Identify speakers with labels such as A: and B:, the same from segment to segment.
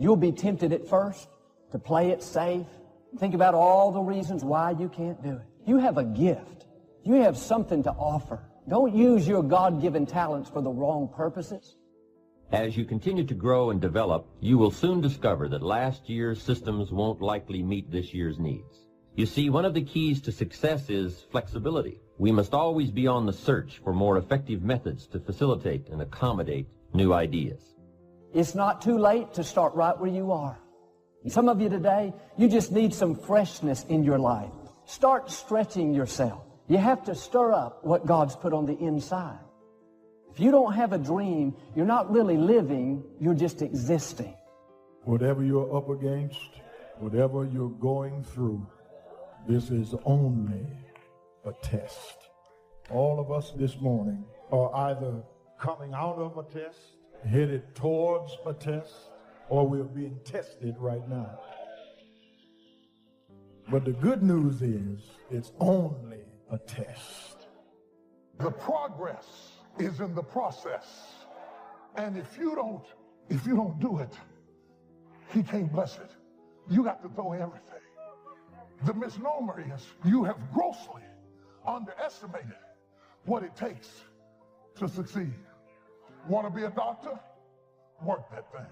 A: You'll be tempted at first to play it safe. Think about all the reasons why you can't do it. You have a gift. You have something to offer. Don't use your God-given talents for the wrong purposes.
B: As you continue to grow and develop, you will soon discover that last year's systems won't likely meet this year's needs. You see, one of the keys to success is flexibility. We must always be on the search for more effective methods to facilitate and accommodate new ideas.
A: It's not too late to start right where you are. And some of you today, you just need some freshness in your life. Start stretching yourself. You have to stir up what God's put on the inside. If you don't have a dream, you're not really living, you're just existing.
C: Whatever you're up against, whatever you're going through, this is only a test. All of us this morning are either coming out of a test, headed towards a test, or we're being tested right now. But the good news is it's only a test.
D: The progress is in the process. And if you don't do it, he can't bless it. You got to throw everything. The misnomer is you have grossly underestimated what it takes to succeed. Want to be a doctor? Work that thing.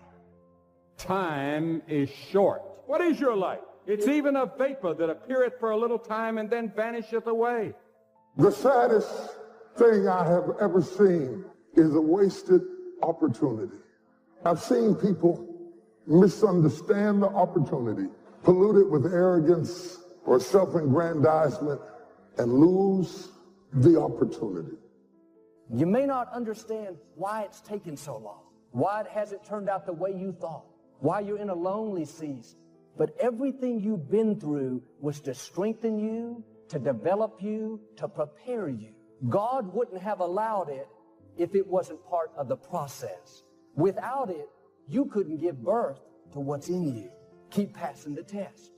E: Time is short. What is your life? It's even a vapor that appeareth for a little time and then vanisheth away.
D: The saddest thing I have ever seen is a wasted opportunity. I've seen people misunderstand the opportunity, pollute it with arrogance or self-aggrandizement, and lose the opportunity.
A: You may not understand why it's taken so long, why it hasn't turned out the way you thought, why you're in a lonely season. But everything you've been through was to strengthen you, to develop you, to prepare you. God wouldn't have allowed it if it wasn't part of the process. Without it, you couldn't give birth to what's in you. Keep passing the test.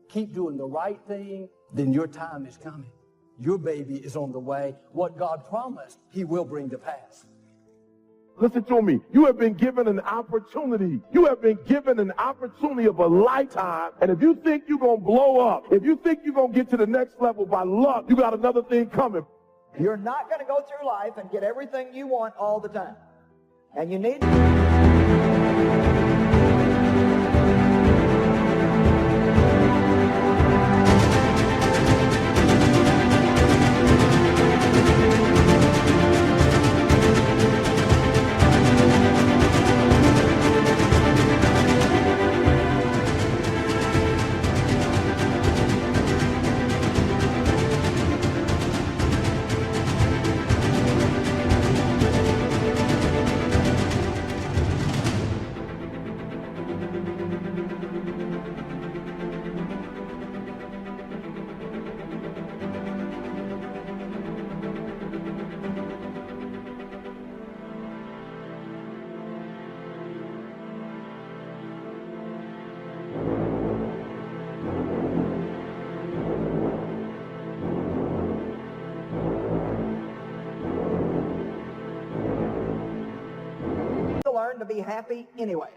A: Keep doing the right thing, then your time is coming. Your baby is on the way. What God promised, he will bring to pass.
F: Listen to me. You have been given an opportunity. You have been given an opportunity of a lifetime. And if you think you're going to blow up, if you think you're going to get to the next level by luck, you got another thing coming.
G: You're not going to go through life and get everything you want all the time. And you need... learn to be happy anyway.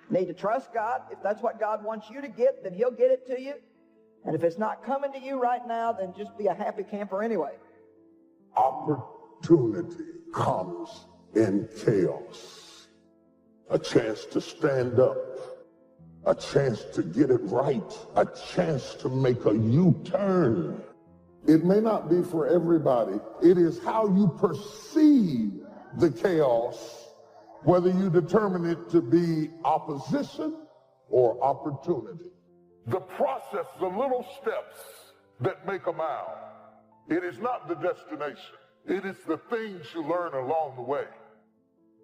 G: Need to trust God. If that's what God wants you to get, then he'll get it to you. And if it's not coming to you right now, then just be a happy camper anyway.
D: Opportunity comes in chaos. A chance to stand up. A chance to get it right. A chance to make a U-turn. It may not be for everybody. It is how you perceive the chaos, whether you determine it to be opposition or opportunity. The process, the little steps that make a mile. It is not the destination. It is the things you learn along the way.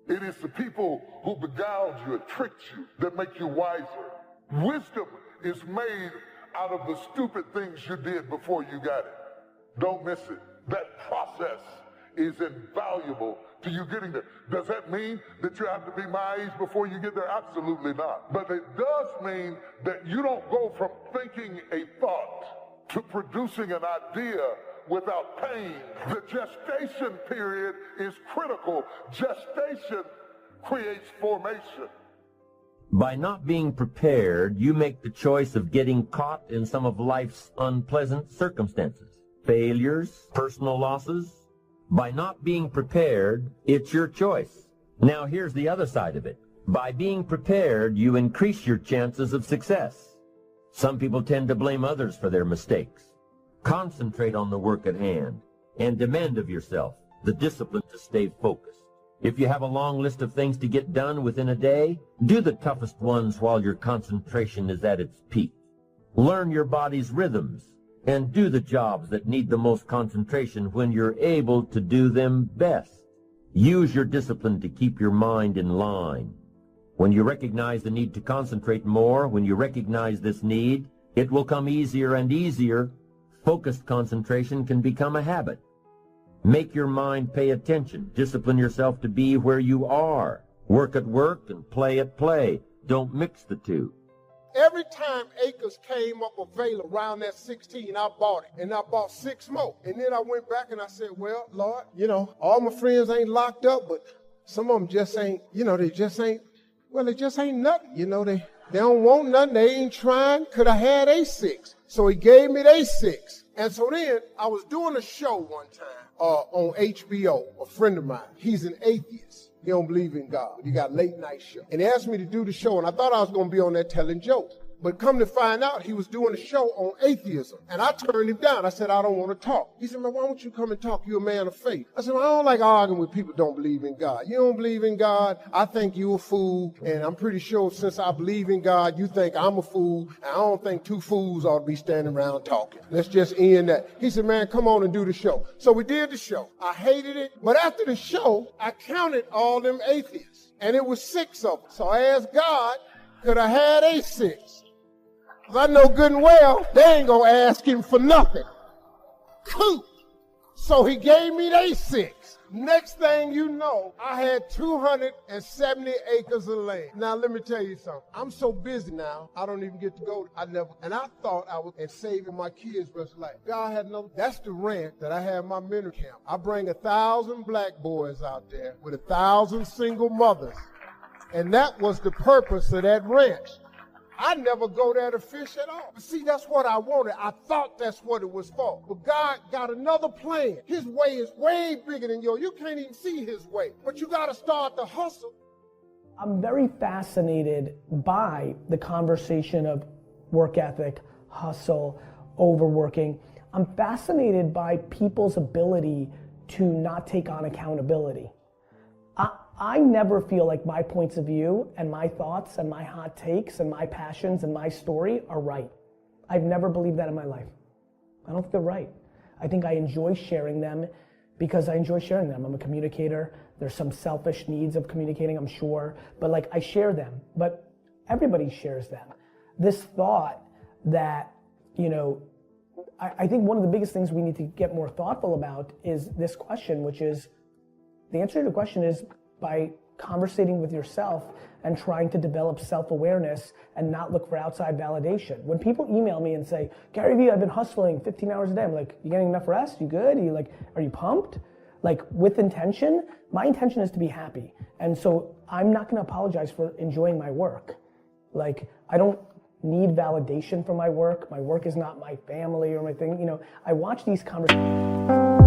D: It is the people who beguiled you and tricked you that make you wiser. Wisdom is made out of the stupid things you did before you got it. Don't miss it. That process is invaluable to you getting there. Does that mean that you have to be my age before you get there? Absolutely not. But it does mean that you don't go from thinking a thought to producing an idea without pain. The gestation period is critical. Gestation creates formation.
B: By not being prepared, you make the choice of getting caught in some of life's unpleasant circumstances, failures, personal losses. By not being prepared, it's your choice. Now here's the other side of it. By being prepared, you increase your chances of success. Some people tend to blame others for their mistakes. Concentrate on the work at hand and demand of yourself the discipline to stay focused. If you have a long list of things to get done within a day, do the toughest ones while your concentration is at its peak. Learn your body's rhythms and do the jobs that need the most concentration when you're able to do them best. Use your discipline to keep your mind in line. When you recognize the need to concentrate more, when you recognize this need, it will come easier and easier. Focused concentration can become a habit. Make your mind pay attention. Discipline yourself to be where you are. Work at work and play at play. Don't mix the two.
H: Every time acres came up available around that 16, I bought it. And I bought 6 more. And then I went back and I said, well, Lord, all my friends ain't locked up, but some of them just ain't, they just ain't nothing. They don't want nothing. They ain't trying. Could I had A6? So he gave me the A6. And so then I was doing a show one time on HBO, a friend of mine. He's an atheist. He don't believe in God. He got a late night show. And he asked me to do the show, and I thought I was going to be on there telling jokes. But come to find out, he was doing a show on atheism. And I turned him down. I said, I don't want to talk. He said, man, why don't you come and talk? You're a man of faith. I said, well, I don't like arguing with people who don't believe in God. You don't believe in God, I think you a fool. And I'm pretty sure since I believe in God, you think I'm a fool. And I don't think 2 fools ought to be standing around talking. Let's just end that. He said, man, come on and do the show. So we did the show. I hated it. But after the show, I counted all them atheists. And it was 6 of them. So I asked God, could I had A6? I know good and well, they ain't going to ask him for nothing. Cool. So he gave me the 6. Next thing you know, I had 270 acres of land. Now, let me tell you something. I'm so busy now, I don't even get to go. And I thought I was saving my kids' rest of life. God had no, that's the ranch that I have my mentor camp. I bring 1,000 black boys out there with 1,000 single mothers. And that was the purpose of that ranch. I never go there to fish at all. But see, that's what I wanted. I thought that's what it was for. But God got another plan. His way is way bigger than yours. You can't even see his way. But you got to start the hustle.
I: I'm very fascinated by the conversation of work ethic, hustle, overworking. I'm fascinated by people's ability to not take on accountability. I never feel like my points of view and my thoughts and my hot takes and my passions and my story are right. I've never believed that in my life. I don't think they're right. I think I enjoy sharing them because I enjoy sharing them. I'm a communicator. There's some selfish needs of communicating, I'm sure, but I share them. But everybody shares them. This thought that, I think one of the biggest things we need to get more thoughtful about is this question, which is, the answer to the question is, by conversating with yourself and trying to develop self-awareness and not look for outside validation. When people email me and say, Gary Vee, I've been hustling 15 hours a day. I'm like, you getting enough rest? You good? Are you pumped? With intention, my intention is to be happy. And so I'm not gonna apologize for enjoying my work. I don't need validation from my work. My work is not my family or my thing. I watch these conversations.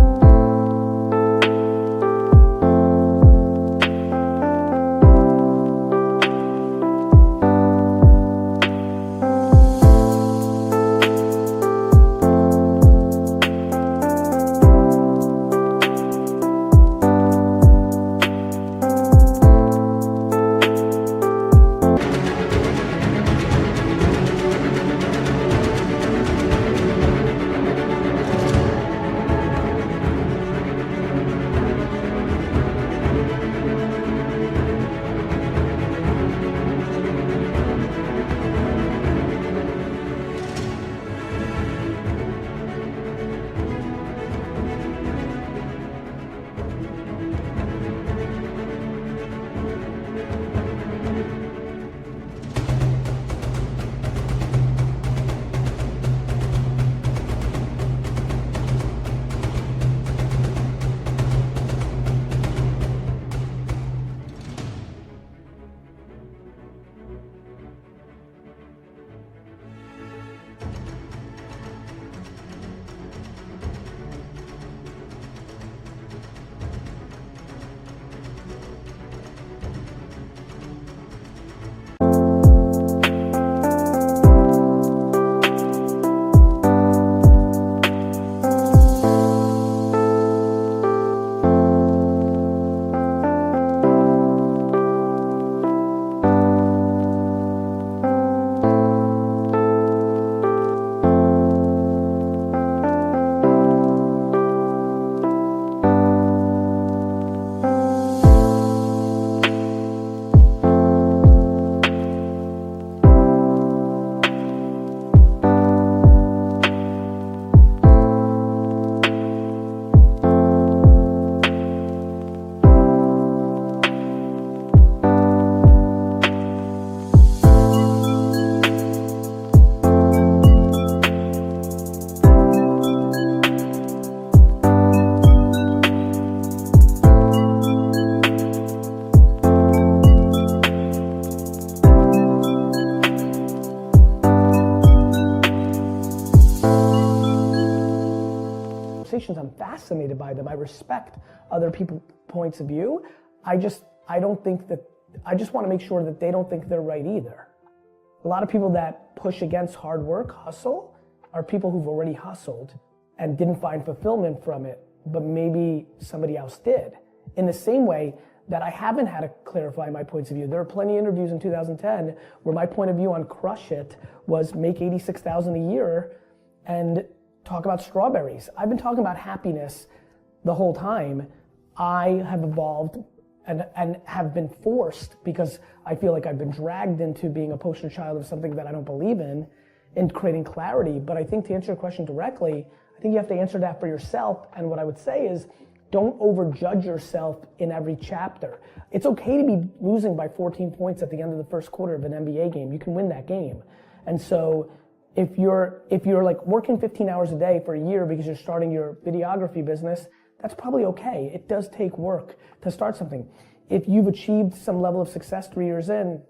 I: conversations. I'm fascinated by them. I respect other people's points of view. I just want to make sure that they don't think they're right either. A lot of people that push against hard work, hustle, are people who've already hustled and didn't find fulfillment from it, but maybe somebody else did. In the same way that I haven't had to clarify my points of view. There are plenty of interviews in 2010 where my point of view on Crush It was make $86,000 a year and talk about strawberries. I've been talking about happiness the whole time. I have evolved and have been forced, because I feel like I've been dragged into being a poster child of something that I don't believe in creating clarity. But I think to answer your question directly, I think you have to answer that for yourself. And what I would say is, don't overjudge yourself in every chapter. It's okay to be losing by 14 points at the end of the first quarter of an NBA game. You can win that game. And so if you're like working 15 hours a day for a year because you're starting your videography business, that's probably okay. It does take work to start something. If you've achieved some level of success 3 years in,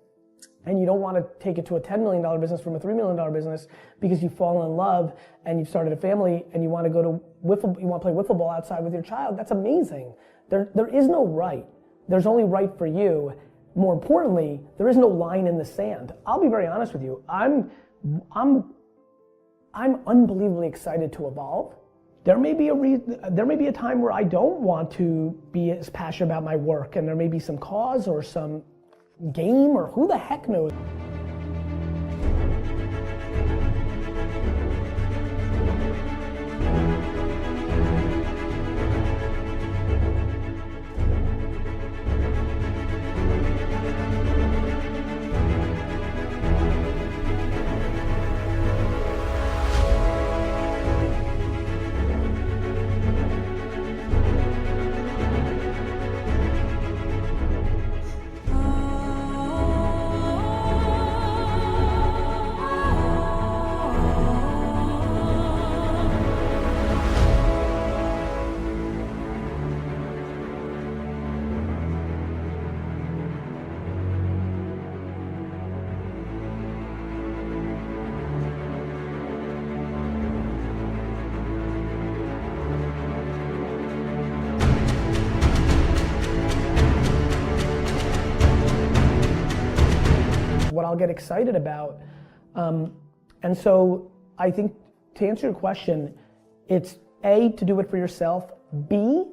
I: and you don't want to take it to a $10 million business from a $3 million business because you've fallen in love and you've started a family and you want to go to you want to play wiffle ball outside with your child, that's amazing. There is no right. There's only right for you. More importantly, there is no line in the sand. I'll be very honest with you. I'm unbelievably excited to evolve. There may be a time where I don't want to be as passionate about my work, and there may be some cause or some game, or who the heck knows. What I'll get excited about. And so I think to answer your question, it's A, to do it for yourself, B,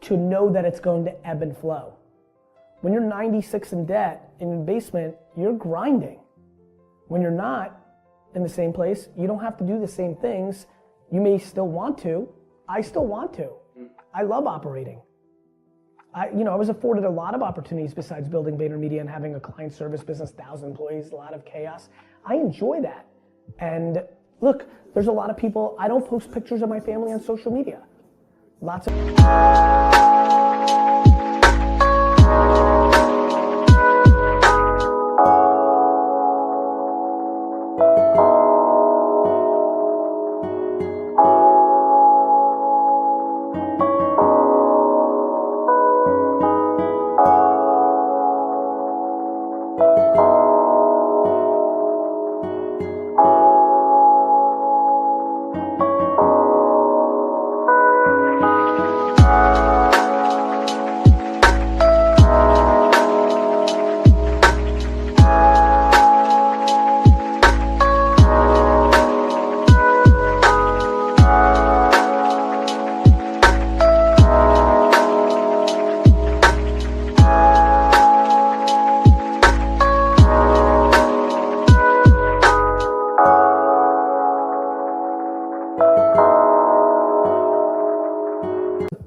I: to know that it's going to ebb and flow. When you're 96 in debt in the basement, you're grinding. When you're not in the same place, you don't have to do the same things. You may still want to. I still want to. I love operating. I was afforded a lot of opportunities besides building VaynerMedia and having a client service business, 1,000 employees, a lot of chaos. I enjoy that. And look, there's a lot of people, I don't post pictures of my family on social media. Lots of...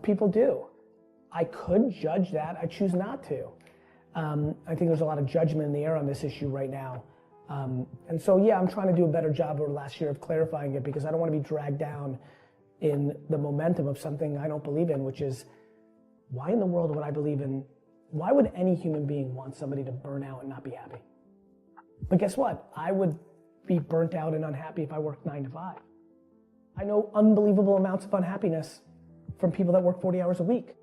I: People do. I could judge that. I choose not to. I think there's a lot of judgment in the air on this issue right now. And so, yeah, I'm trying to do a better job over the last year of clarifying it, because I don't want to be dragged down in the momentum of something I don't believe in, which is, why in the world would I believe in, why would any human being want somebody to burn out and not be happy? But guess what? I would be burnt out and unhappy if I worked 9 to 5. I know unbelievable amounts of unhappiness from people that work 40 hours a week.